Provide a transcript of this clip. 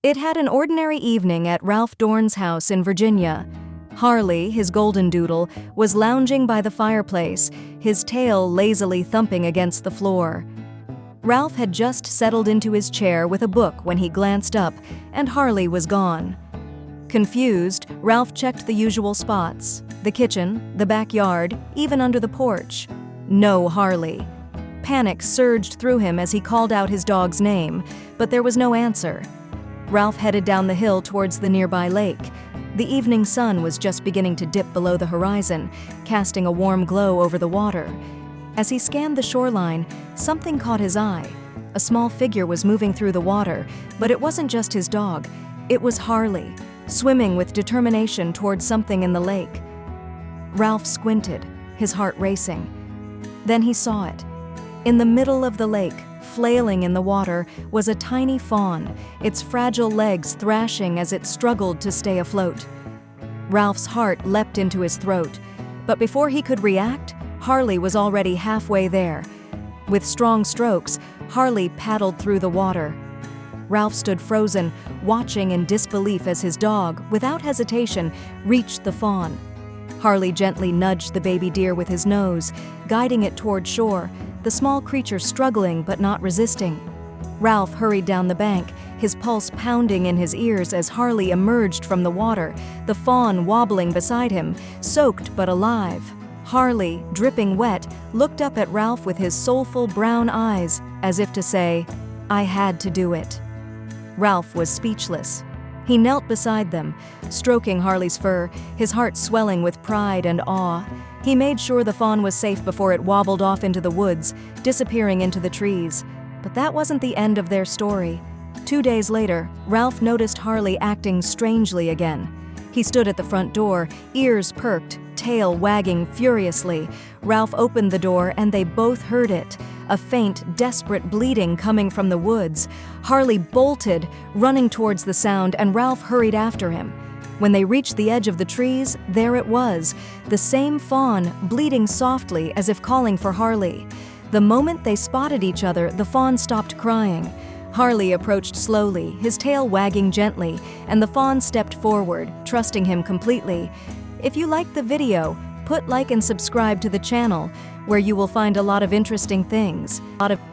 It had an ordinary evening at Ralph Dorn's house in Virginia. Harley, his golden doodle, was lounging by the fireplace, his tail lazily thumping against the floor. Ralph had just settled into his chair with a book when he glanced up, and Harley was gone. Confused, Ralph checked the usual spots: the kitchen, the backyard, even under the porch. No Harley. Panic surged through him as he called out his dog's name, but there was no answer. Ralph headed down the hill towards the nearby lake. The evening sun was just beginning to dip below the horizon, casting a warm glow over the water. As he scanned the shoreline, something caught his eye. A small figure was moving through the water, but it wasn't just his dog. It was Harley, swimming with determination towards something in the lake. Ralph squinted, his heart racing. Then he saw it. In the middle of the lake, flailing in the water, was a tiny fawn, its fragile legs thrashing as it struggled to stay afloat. Ralph's heart leapt into his throat, but before he could react, Harley was already halfway there. With strong strokes, Harley paddled through the water. Ralph stood frozen, watching in disbelief as his dog, without hesitation, reached the fawn. Harley gently nudged the baby deer with his nose, guiding it toward shore, the small creature struggling but not resisting. Ralph hurried down the bank, his pulse pounding in his ears as Harley emerged from the water, the fawn wobbling beside him, soaked but alive. Harley, dripping wet, looked up at Ralph with his soulful brown eyes, as if to say, "I had to do it." Ralph was speechless. He knelt beside them, stroking Harley's fur, his heart swelling with pride and awe. He made sure the fawn was safe before it wobbled off into the woods, disappearing into the trees. But that wasn't the end of their story. 2 days later, Ralph noticed Harley acting strangely again. He stood at the front door, ears perked, tail wagging furiously. Ralph opened the door and they both heard it, a faint, desperate bleating coming from the woods. Harley bolted, running towards the sound, and Ralph hurried after him. When they reached the edge of the trees, there it was, the same fawn, bleating softly as if calling for Harley. The moment they spotted each other, the fawn stopped crying. Harley approached slowly, his tail wagging gently, and the fawn stepped forward, trusting him completely. If you liked the video, put like and subscribe to the channel, where you will find a lot of interesting things.